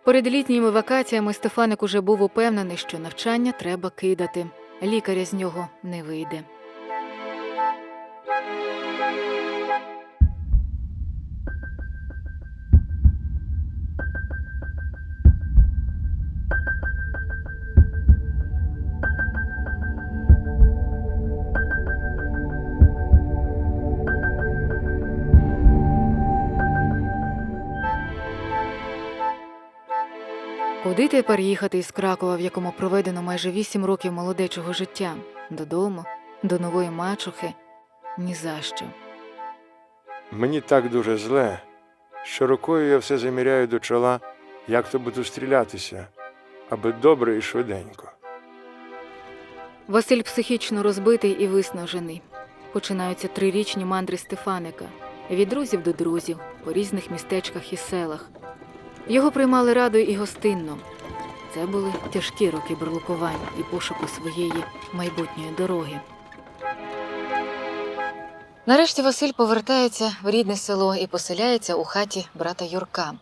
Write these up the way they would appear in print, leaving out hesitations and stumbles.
Перед літніми вакаціями Стефаник уже був упевнений, що навчання треба кидати. Лікаря з нього не вийде. Куди тепер їхати із Кракова, в якому проведено майже 8 років молодечого життя? Додому? До нової мачухи? Ні за що. Мені так дуже зле, що рукою я все заміряю до чола, як то буду стрілятися, аби добре і швиденько. Василь психічно розбитий і виснажений. Починаються 3-річні мандри Стефаника. Від друзів до друзів, по різних містечках і селах. Його приймали радо і гостинно. Це були тяжкі роки бурлукувань і пошуку своєї майбутньої дороги. Нарешті Василь повертається в рідне село і поселяється у хаті брата Юрка.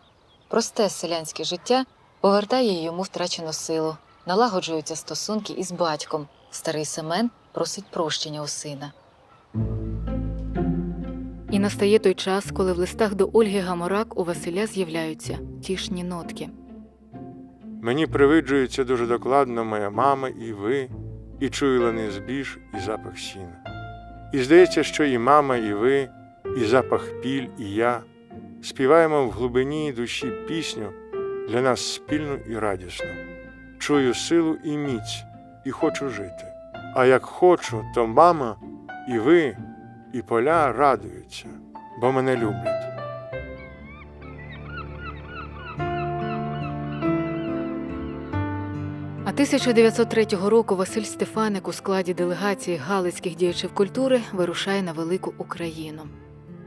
Просте селянське життя повертає йому втрачену силу. Налагоджуються стосунки із батьком. Старий Семен просить прощення у сина. І настає той час, коли в листах до Ольги Гаморак у Василя з'являються тішні нотки. Мені привиджується дуже докладно моя мама і ви, і чую лани збіж, і запах сіна. І здається, що і мама, і ви, і запах піль, і я співаємо в глибині душі пісню для нас спільну і радісну. Чую силу і міць, і хочу жити. А як хочу, то мама, і ви, і поля радуються, бо мене люблять. А 1903 року Василь Стефаник у складі делегації галицьких діячів культури вирушає на велику Україну.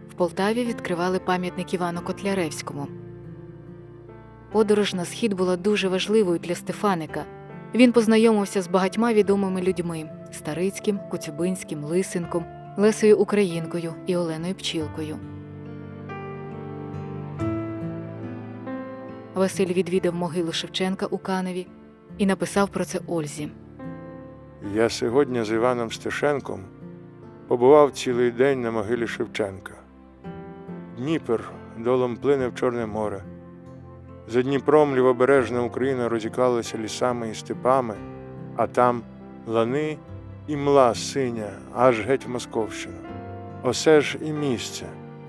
В Полтаві відкривали пам'ятник Івану Котляревському. Подорож на схід була дуже важливою для Стефаника. Він познайомився з багатьма відомими людьми – Старицьким, Коцюбинським, Лисенком, Лесею Українкою і Оленою Пчілкою. Василь відвідав могилу Шевченка у Каневі і написав про це Ользі. Я сьогодні з Іваном Стешенком побував цілий день на могилі Шевченка. Дніпр долом плине в Чорне море. За Дніпром лівобережна Україна розікалася лісами і степами, а там лани і мла синя, аж геть в Московщину. Осе ж і місце,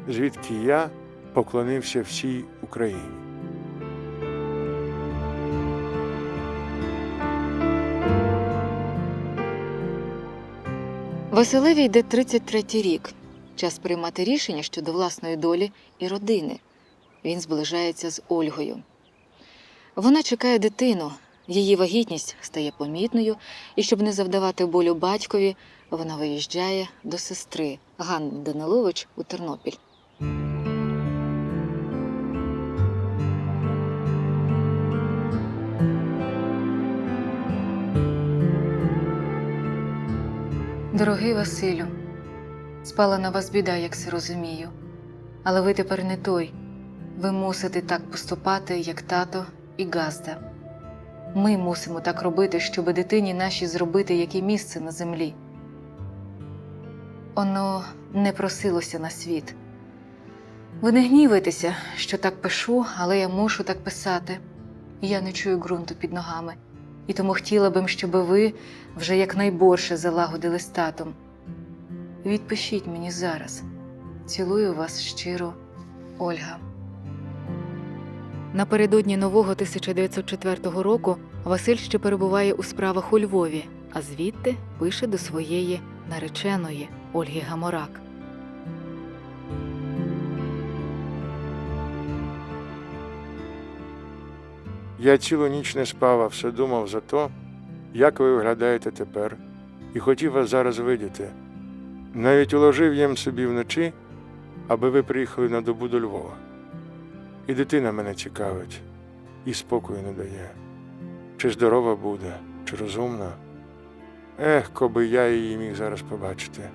звідки я поклонився всій Україні. Василеві йде 33-й рік. Час приймати рішення щодо власної долі і родини. Він зближається з Ольгою. Вона чекає дитину, її вагітність стає помітною, і щоб не завдавати болю батькові, вона виїжджає до сестри Ганни Данилович у Тернопіль. Дорогий Василю, спала на вас біда, як се розумію. Але ви тепер не той. Ви мусите так поступати, як тато і Газда. Ми мусимо так робити, щоб дитині нашій зробити яке місце на землі. Оно не просилося на світ. Ви не гнівайтеся, що так пишу, але я мушу так писати. Я не чую ґрунту під ногами. І тому хотіла б, щоб ви вже якнайборше залагодили з татом. Відпишіть мені зараз. Цілую вас щиро, Ольга. Напередодні нового 1904 року Василь ще перебуває у справах у Львові, а звідти пише до своєї нареченої Ольги Гаморак. Я цілу ніч не спав, а все думав за то, як ви виглядаєте тепер, і хотів вас зараз видіти. Навіть уложив їм собі вночі, аби ви приїхали на добу до Львова. І дитина мене цікавить, і спокою не дає. Чи здорова буде, чи розумна. коби я її міг зараз побачити.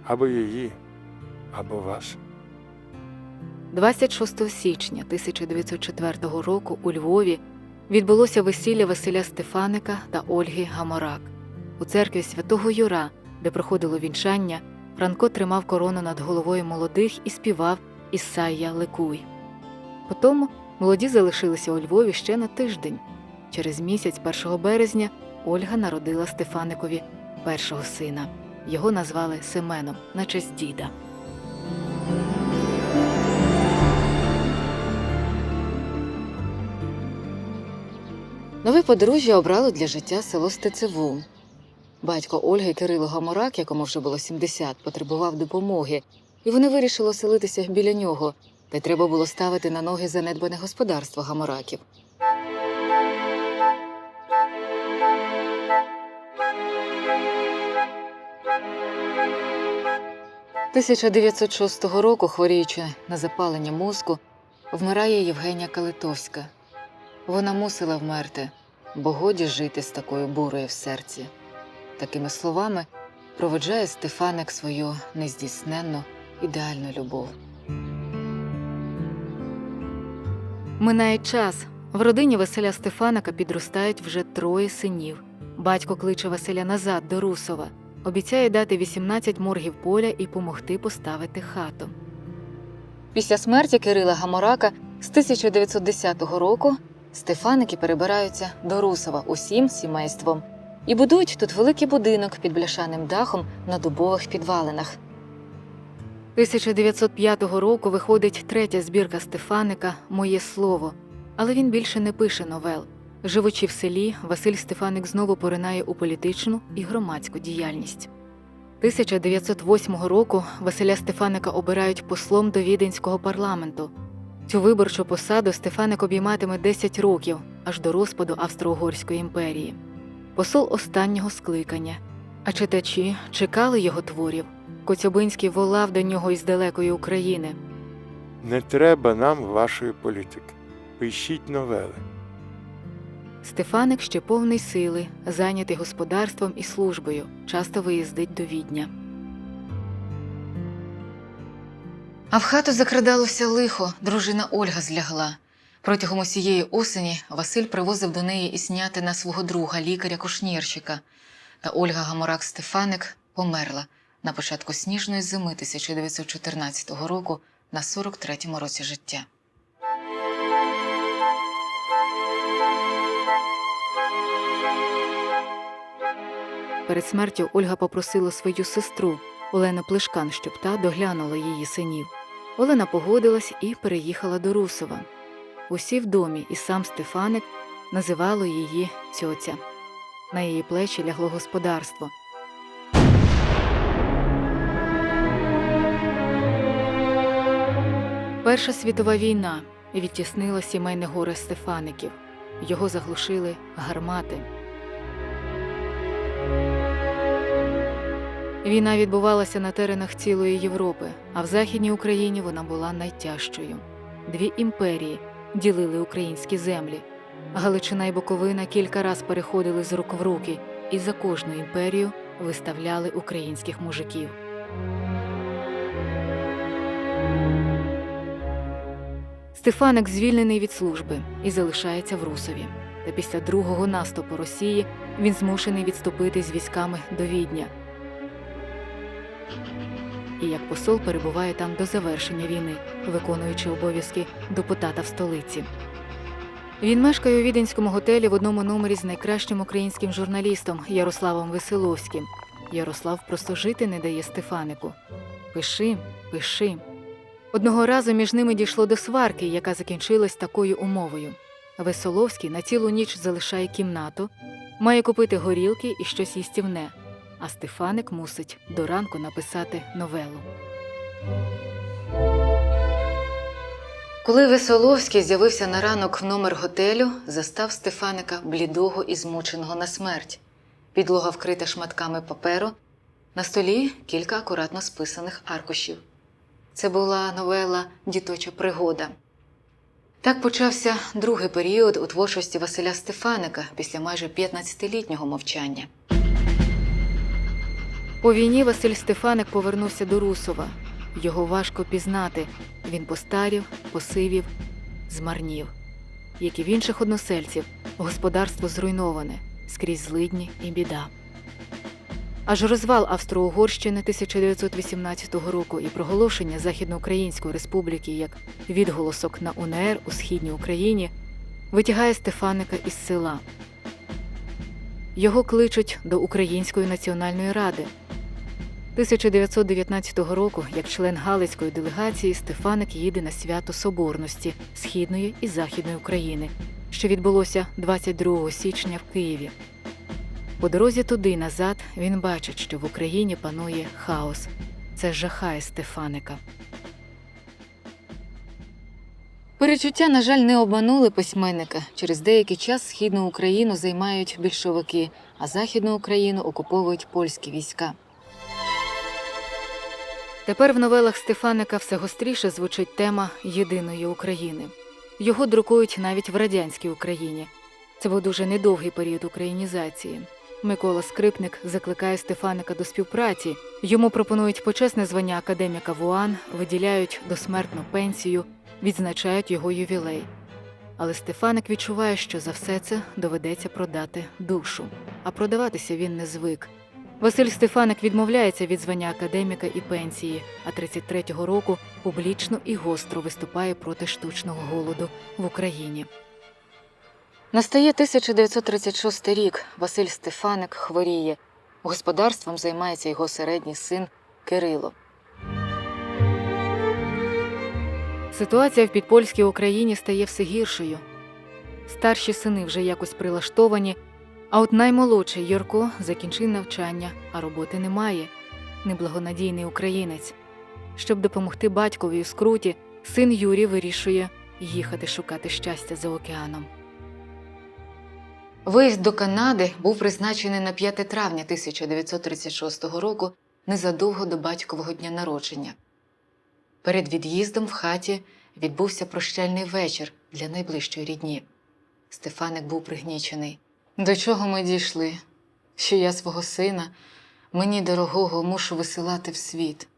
Або її, або вас. 26 січня 1904 року у Львові відбулося весілля Василя Стефаника та Ольги Гаморак. У церкві Святого Юра, де проходило вінчання, Франко тримав корону над головою молодих і співав «Ісайя, ликуй». Потім молоді залишилися у Львові ще на тиждень. Через місяць, 1 березня, Ольга народила Стефаникові першого сина. Його назвали Семеном на честь діда. Нове подружжя обрало для життя село Стецеву. Батько Ольги Кирило Гаморак, якому вже було 70, потребував допомоги, і вони вирішили оселитися біля нього, та й треба було ставити на ноги занедбане господарство Гамораків. – 1906 року, хворіючи на запалення мозку, вмирає Євгенія Калитовська. Вона мусила вмерти, бо годі жити з такою бурою в серці. Такими словами проведжає Стефаник свою нездійсненну, ідеальну любов. Минає час. В родині Василя Стефаника підростають вже 3 синів. Батько кличе Василя назад до Русова. Обіцяє дати 18 моргів поля і помогти поставити хату. Після смерті Кирила Гаморака з 1910 року Стефаники перебираються до Русова усім сімейством і будують тут великий будинок під бляшаним дахом на дубових підвалинах. 1905 року виходить 3-я збірка Стефаника «Моє слово», але він більше не пише новел. Живучи в селі, Василь Стефаник знову поринає у політичну і громадську діяльність. 1908 року Василя Стефаника обирають послом до Віденського парламенту. Цю виборчу посаду Стефаник обійматиме 10 років, аж до розпаду Австро-Угорської імперії. Посол останнього скликання. А читачі чекали його творів. Коцюбинський волав до нього із далекої України. Не треба нам вашої політики. Пишіть новели. Стефаник ще повний сили, зайнятий господарством і службою, часто виїздить до Відня. А в хату закрадалося лихо, дружина Ольга злягла. Протягом усієї осені Василь привозив до неї і снятина свого друга, лікаря-кушнірщика. Та Ольга Гаморак-Стефаник померла на початку сніжної зими 1914 року на 43-му році життя. Перед смертю Ольга попросила свою сестру Олену Плешкан, щоб та доглянула її синів. Олена погодилась і переїхала до Русова. Усі в домі і сам Стефаник називали її «цьоця». На її плечі лягло господарство. Перша світова війна відтіснила сімейне горе Стефаників. Його заглушили гармати. Війна відбувалася на теренах цілої Європи, а в Західній Україні вона була найтяжчою. 2 імперії ділили українські землі. Галичина і Буковина кілька раз переходили з рук в руки, і за кожну імперію виставляли українських мужиків. Стефаник звільнений від служби і залишається в Русові. Та після другого наступу Росії він змушений відступити з військами до Відня. І як посол перебуває там до завершення війни, виконуючи обов'язки депутата в столиці. Він мешкає у віденському готелі в одному номері з найкращим українським журналістом Ярославом Веселовським. Ярослав просто жити не дає Стефанику. Пиши, пиши. Одного разу між ними дійшло до сварки, яка закінчилась такою умовою. Веселовський на цілу ніч залишає кімнату, має купити горілки і щось їстівне, а Стефаник мусить до ранку написати новелу. Коли Веселовський з'явився на ранок в номер готелю, застав Стефаника блідого і змученого на смерть. Підлога вкрита шматками паперу, на столі кілька акуратно списаних аркушів. Це була новела «Діточа пригода». Так почався другий період у творчості Василя Стефаника після майже 15-літнього мовчання. По війні Василь Стефаник повернувся до Русова. Його важко пізнати. Він постарів, посивів, змарнів. Як і в інших односельців, господарство зруйноване, скрізь злидні і біда. Аж розвал Австро-Угорщини 1918 року і проголошення Західноукраїнської республіки як відголосок на УНР у Східній Україні витягає Стефаника із села. Його кличуть до Української національної ради. 1919 року, як член Галицької делегації, Стефаник їде на свято Соборності Східної і Західної України, що відбулося 22 січня в Києві. По дорозі туди й назад він бачить, що в Україні панує хаос. Це жахає Стефаника. Перечуття, на жаль, не обманули письменника. Через деякий час Східну Україну займають більшовики, а Західну Україну окуповують польські війська. Тепер в новелах Стефаника все гостріше звучить тема єдиної України. Його друкують навіть в радянській Україні. Це був дуже недовгий період українізації. Микола Скрипник закликає Стефаника до співпраці. Йому пропонують почесне звання академіка ВУАН, виділяють досмертну пенсію, відзначають його ювілей. Але Стефаник відчуває, що за все це доведеться продати душу. А продаватися він не звик. Василь Стефаник відмовляється від звання академіка і пенсії, а 33-го року публічно і гостро виступає проти штучного голоду в Україні. Настає 1936 рік. Василь Стефаник хворіє. Господарством займається його середній син Кирило. Ситуація в підпольській Україні стає все гіршою. Старші сини вже якось прилаштовані, а от наймолодший Юрко закінчив навчання, а роботи немає. Неблагонадійний українець. Щоб допомогти батькові у скруті, син Юрій вирішує їхати шукати щастя за океаном. Виїзд до Канади був призначений на 5 травня 1936 року, незадовго до батькового дня народження. Перед від'їздом в хаті відбувся прощальний вечір для найближчої рідні. Стефаник був пригнічений. До чого ми дійшли? Що я свого сина, мені дорогого, мушу висилати в світ.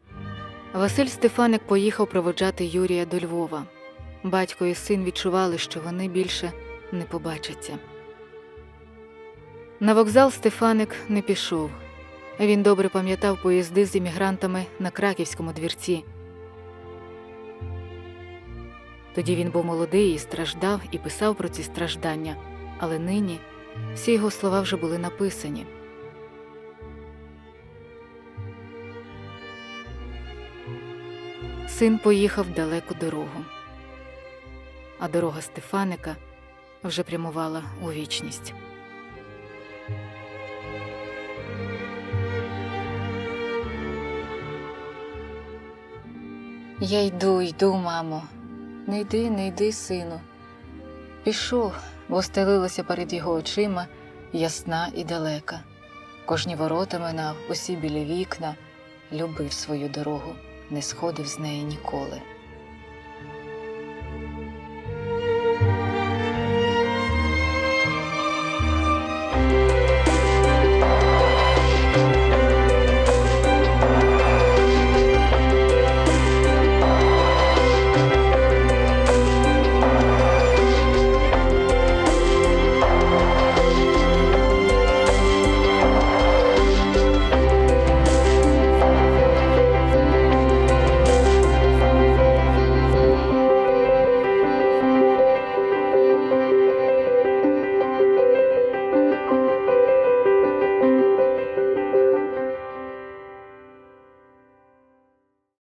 Василь Стефаник поїхав проводжати Юрія до Львова. Батько і син відчували, що вони більше не побачаться. На вокзал Стефаник не пішов. Він добре пам'ятав поїзди з іммігрантами на Краківському двірці. Тоді він був молодий і страждав, і писав про ці страждання, але нині всі його слова вже були написані. Син поїхав в далеку дорогу, а дорога Стефаника вже прямувала у вічність. Я йду, мамо. Не йди, сину. Пішов, бо стелилася перед його очима ясна і далека. Кожні ворота минав, усі білі вікна, любив свою дорогу, не сходив з неї ніколи.